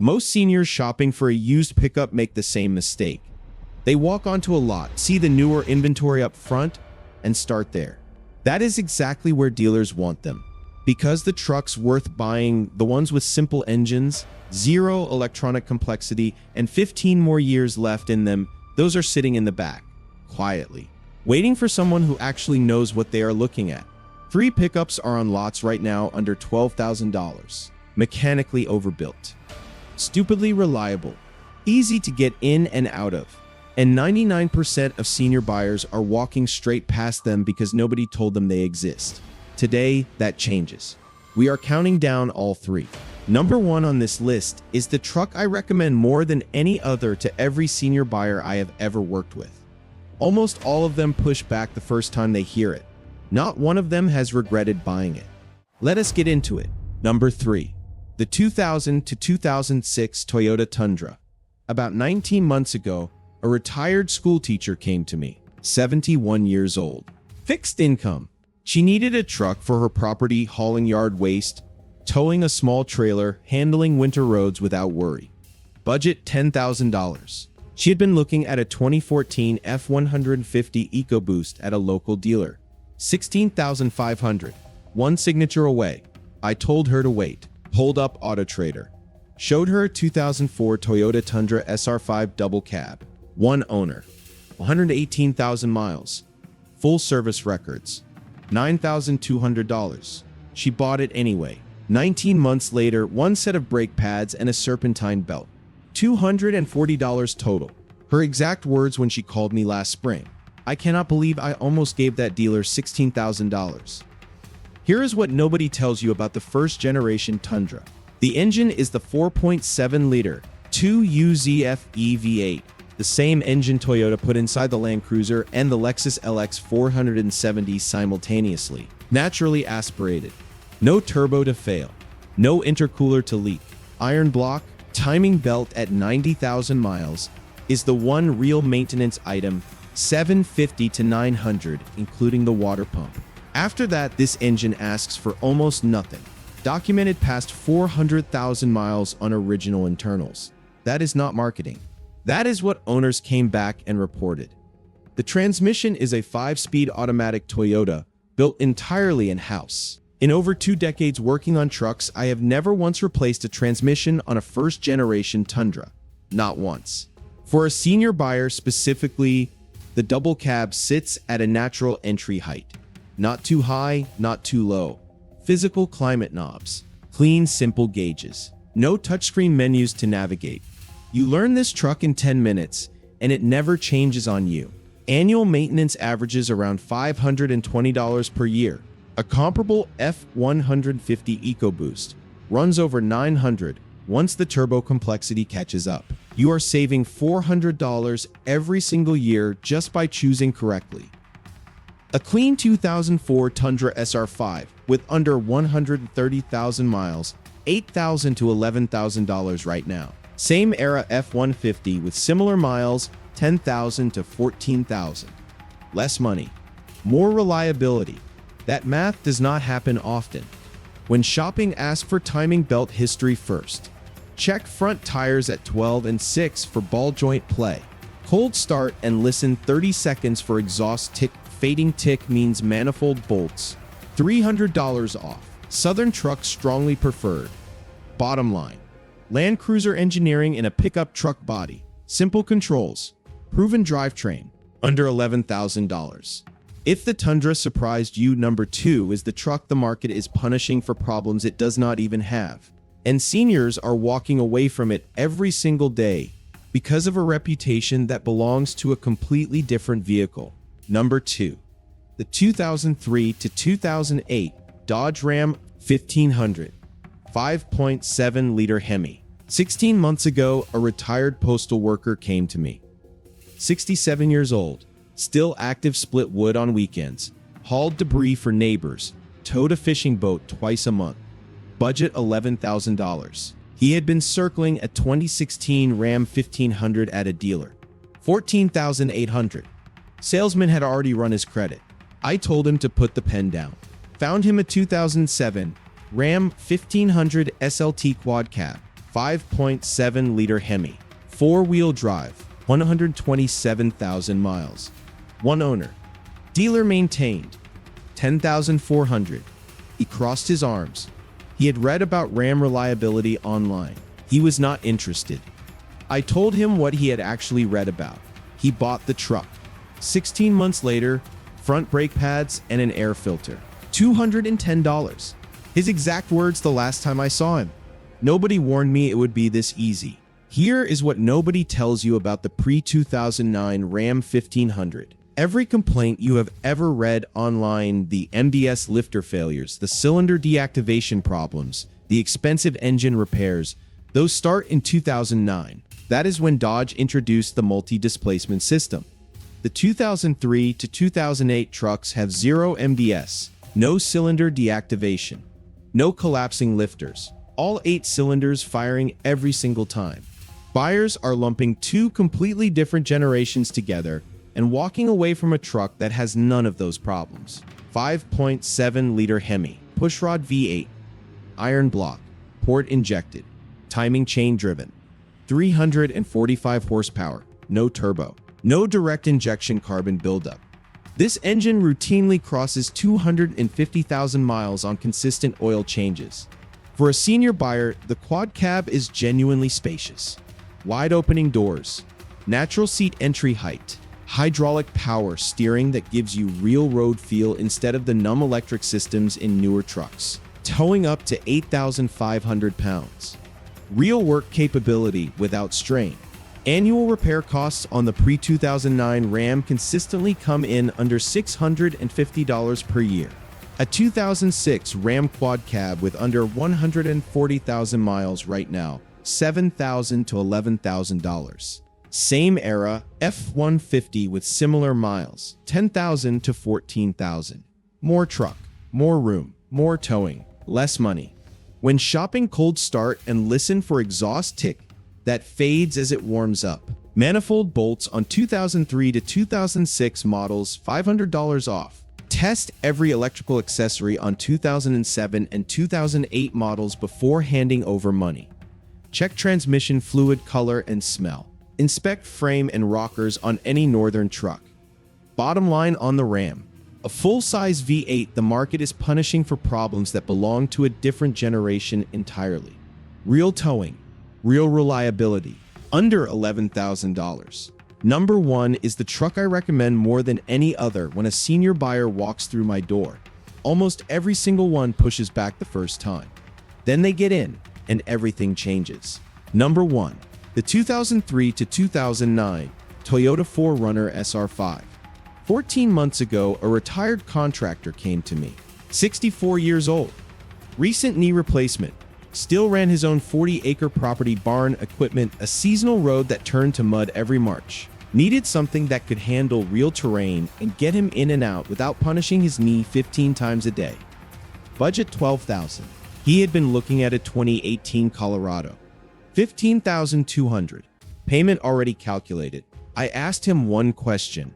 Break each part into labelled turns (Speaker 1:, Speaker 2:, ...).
Speaker 1: Most seniors shopping for a used pickup make the same mistake. They walk onto a lot, see the newer inventory up front, and start there. That is exactly where dealers want them. Because the truck's worth buying, the ones with simple engines, zero electronic complexity, and 15 more years left in them, those are sitting in the back, quietly, waiting for someone who actually knows what they are looking at. 3 pickups are on lots right now under $12,000. Mechanically overbuilt. Stupidly reliable. Easy to get in and out of. And 99% of senior buyers are walking straight past them because nobody told them they exist. Today, that changes. We are counting down all 3. Number 1 on this list is the truck I recommend more than any other to every senior buyer I have ever worked with. Almost all of them push back the first time they hear it. Not one of them has regretted buying it. Let us get into it. Number 3. The 2000 to 2006 Toyota Tundra. About 19 months ago, a retired school teacher came to me, 71 years old. Fixed income. She needed a truck for her property, hauling yard waste, towing a small trailer, handling winter roads without worry. Budget $10,000. She had been looking at a 2014 F-150 EcoBoost at a local dealer. $16,500. One signature away. I told her to wait. Pulled up AutoTrader. Showed her a 2004 Toyota Tundra SR5 double cab. One owner. 118,000 miles. Full service records. $9,200. She bought it anyway. 19 months later, one set of brake pads and a serpentine belt. $240 total. Her exact words when she called me last spring. I cannot believe I almost gave that dealer $16,000. Here is what nobody tells you about the first generation Tundra. The engine is the 4.7-liter 2UZF-E V8, the same engine Toyota put inside the Land Cruiser and the Lexus LX 470 simultaneously. Naturally aspirated. No turbo to fail. No intercooler to leak. Iron block, timing belt at 90,000 miles is the one real maintenance item, $750 to $900, including the water pump. After that, this engine asks for almost nothing. Documented past 400,000 miles on original internals. That is not marketing. That is what owners came back and reported. The transmission is a 5-speed automatic Toyota, built entirely in-house. In over 2 decades working on trucks, I have never once replaced a transmission on a first-generation Tundra. Not once. For a senior buyer specifically, the double cab sits at a natural entry height. Not too high, not too low. Physical climate knobs. Clean, simple gauges. No touchscreen menus to navigate. You learn this truck in 10 minutes, and it never changes on you. Annual maintenance averages around $520 per year. A comparable F-150 EcoBoost runs over $900 once the turbo complexity catches up. You are saving $400 every single year just by choosing correctly. A clean 2004 Tundra SR5 with under 130,000 miles, $8,000 to $11,000 right now. Same era F-150 with similar miles, 10,000 to 14,000. Less money, more reliability. That math does not happen often. When shopping, ask for timing belt history first. Check front tires at 12 and 6 for ball joint play. Cold start and listen 30 seconds for exhaust tick. Fading tick means manifold bolts. $300 off. Southern truck strongly preferred. Bottom line. Land Cruiser engineering in a pickup truck body. Simple controls. Proven drivetrain. Under $11,000. If the Tundra surprised you, number 2 is the truck the market is punishing for problems it does not even have. And seniors are walking away from it every single day because of a reputation that belongs to a completely different vehicle. Number 2. The 2003 to 2008 Dodge Ram 1500 5.7-liter Hemi. 16 months ago, a retired postal worker came to me. 67 years old, still active, split wood on weekends, hauled debris for neighbors, towed a fishing boat twice a month. Budget $11,000. He had been circling a 2016 Ram 1500 at a dealer. $14,800. Salesman had already run his credit. I told him to put the pen down. Found him a 2007 Ram 1500 SLT quad cab, 5.7-liter Hemi, 4-wheel drive, 127,000 miles. One owner. Dealer maintained, 10,400. He crossed his arms. He had read about RAM reliability online. He was not interested. I told him what he had actually read about. He bought the truck. 16 months later, front brake pads and an air filter. $210. His exact words the last time I saw him. Nobody warned me it would be this easy. Here is what nobody tells you about the pre-2009 Ram 1500. Every complaint you have ever read online, the MBS lifter failures, the cylinder deactivation problems, the expensive engine repairs, those start in 2009. That is when Dodge introduced the multi-displacement system. The 2003 to 2008 trucks have zero MDS, no cylinder deactivation, no collapsing lifters, all 8 cylinders firing every single time. Buyers are lumping two completely different generations together and walking away from a truck that has none of those problems. 5.7-liter Hemi, pushrod V8, iron block, port injected, timing chain driven, 345 horsepower, no turbo, no direct injection carbon buildup. This engine routinely crosses 250,000 miles on consistent oil changes. For a senior buyer, the quad cab is genuinely spacious. Wide opening doors, natural seat entry height, hydraulic power steering that gives you real road feel instead of the numb electric systems in newer trucks. Towing up to 8,500 pounds. Real work capability without strain. Annual repair costs on the pre-2009 Ram consistently come in under $650 per year. A 2006 Ram Quad Cab with under 140,000 miles right now, $7,000 to $11,000. Same era F-150 with similar miles, $10,000 to $14,000. More truck, more room, more towing, less money. When shopping, cold start and listen for exhaust tick that fades as it warms up. Manifold bolts on 2003 to 2006 models, $500 off. Test every electrical accessory on 2007 and 2008 models before handing over money. Check transmission fluid color and smell. Inspect frame and rockers on any northern truck. Bottom line on the Ram. A full-size V8, the market is punishing for problems that belong to a different generation entirely. Real towing, real reliability, under $11,000. Number 1 is the truck I recommend more than any other when a senior buyer walks through my door. Almost every single one pushes back the first time. Then they get in, and everything changes. Number 1. The 2003 to 2009 Toyota 4Runner SR5. 14 months ago, a retired contractor came to me. 64 years old. Recent knee replacement. Still ran his own 40-acre property barn equipment, a seasonal road that turned to mud every March. Needed something that could handle real terrain and get him in and out without punishing his knee 15 times a day. Budget $12,000. He had been looking at a 2018 Colorado. $15,200. Payment already calculated. I asked him one question.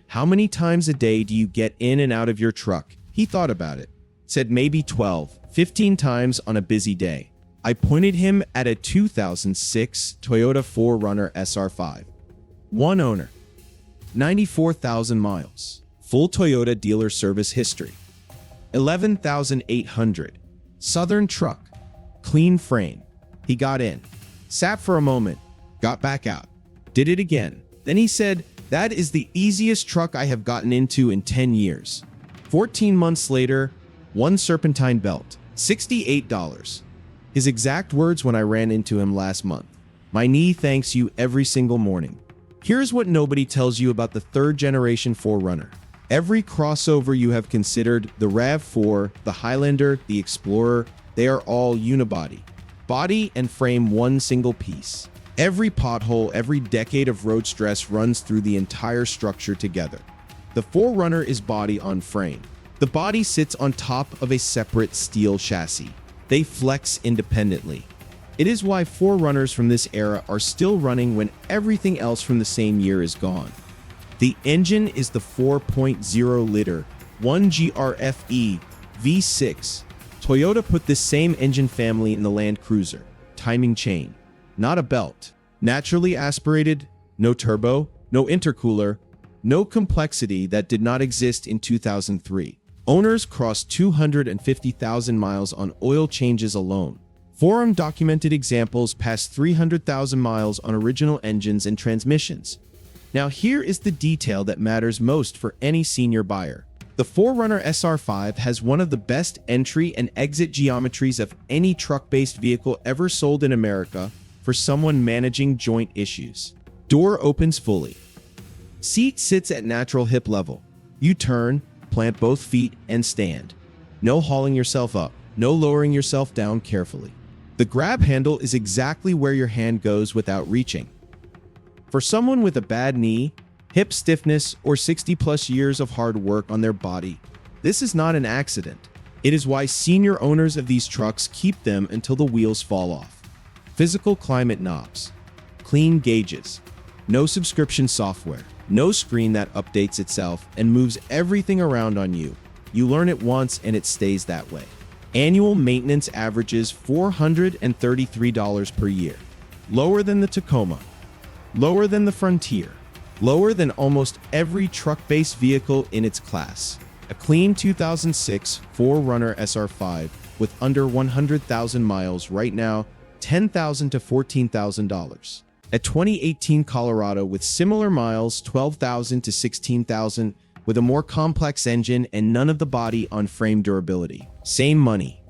Speaker 1: How many times a day do you get in and out of your truck? He thought about it. Said maybe 12, 15 times on a busy day. I pointed him at a 2006 Toyota 4Runner SR5. One owner. 94,000 miles. Full Toyota dealer service history. 11,800. Southern truck. Clean frame. He got in. Sat for a moment. Got back out. Did it again. Then he said, "That is the easiest truck I have gotten into in 10 years. 14 months later, one serpentine belt, $68. His exact words when I ran into him last month. My knee thanks you every single morning. Here's what nobody tells you about the third generation 4Runner. Every crossover you have considered, the RAV4, the Highlander, the Explorer, they are all unibody. Body and frame one single piece. Every pothole, every decade of road stress runs through the entire structure together. The 4Runner is body on frame. The body sits on top of a separate steel chassis. They flex independently. It is why 4Runners from this era are still running when everything else from the same year is gone. The engine is the 4.0-liter 1GRFE V6. Toyota put this same engine family in the Land Cruiser. timing chain, not a belt. Naturally aspirated, no turbo, no intercooler, no complexity that did not exist in 2003. Owners crossed 250,000 miles on oil changes alone. Forum documented examples past 300,000 miles on original engines and transmissions. Now here is the detail that matters most for any senior buyer. The 4Runner SR5 has one of the best entry and exit geometries of any truck-based vehicle ever sold in America for someone managing joint issues. Door opens fully. Seat sits at natural hip level. You turn, plant both feet, and stand. No hauling yourself up, no lowering yourself down carefully. The grab handle is exactly where your hand goes without reaching. For someone with a bad knee, hip stiffness, or 60-plus years of hard work on their body, this is not an accident. It is why senior owners of these trucks keep them until the wheels fall off. Physical climate knobs, clean gauges, no subscription software, no screen that updates itself and moves everything around on you. You learn it once and it stays that way. Annual maintenance averages $433 per year. Lower than the Tacoma. Lower than the Frontier. Lower than almost every truck-based vehicle in its class. A clean 2006 4Runner SR5 with under 100,000 miles right now, $10,000 to $14,000. A 2018 Colorado with similar miles, 12,000 to 16,000, with a more complex engine and none of the body on frame durability. Same money.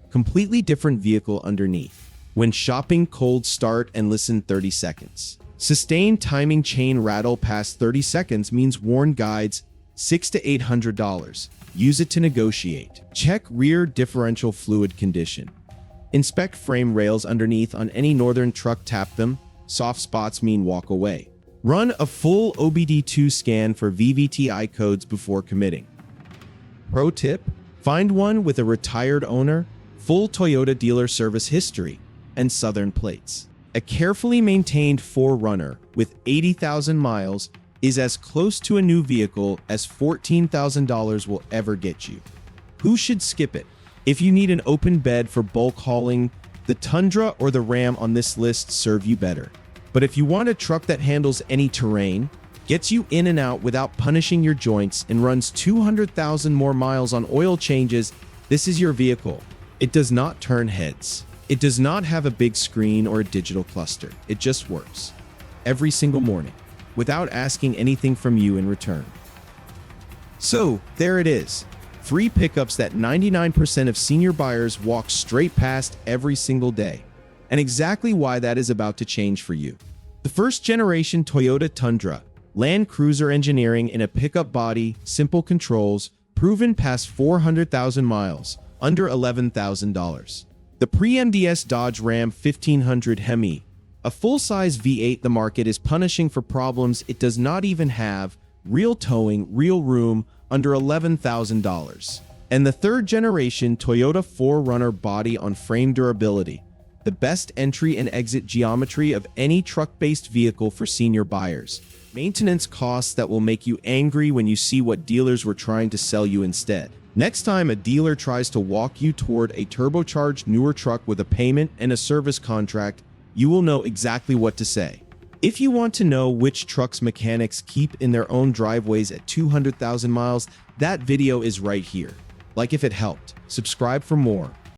Speaker 1: Completely different vehicle underneath. When shopping, cold start and listen 30 seconds. Sustained timing chain rattle past 30 seconds means worn guides, $600 to $800. Use it to negotiate. Check rear differential fluid condition. Inspect frame rails underneath on any northern truck, tap them. Soft spots mean walk away. Run a full OBD2 scan for VVTI codes before committing. Pro tip: find one with a retired owner, full Toyota dealer service history, and Southern plates. A carefully maintained 4Runner with 80,000 miles is as close to a new vehicle as $14,000 will ever get you. Who should skip it? If you need an open bed for bulk hauling, the Tundra or the Ram on this list serve you better. But if you want a truck that handles any terrain, gets you in and out without punishing your joints, and runs 200,000 more miles on oil changes, this is your vehicle. It does not turn heads. It does not have a big screen or a digital cluster. It just works. Every single morning, without asking anything from you in return. So, there it is. 3 pickups that 99% of senior buyers walk straight past every single day. And exactly why that is about to change for you. The first generation Toyota Tundra, Land Cruiser engineering in a pickup body, simple controls, proven past 400,000 miles, under $11,000. The pre-MDS Dodge Ram 1500 Hemi, a full-size V8 the market is punishing for problems it does not even have, real towing, real room, under $11,000. And the third generation Toyota 4Runner body on frame durability, the best entry and exit geometry of any truck-based vehicle for senior buyers. Maintenance costs that will make you angry when you see what dealers were trying to sell you instead. Next time a dealer tries to walk you toward a turbocharged newer truck with a payment and a service contract, you will know exactly what to say. If you want to know which trucks mechanics keep in their own driveways at 200,000 miles, that video is right here. Like if it helped. Subscribe for more.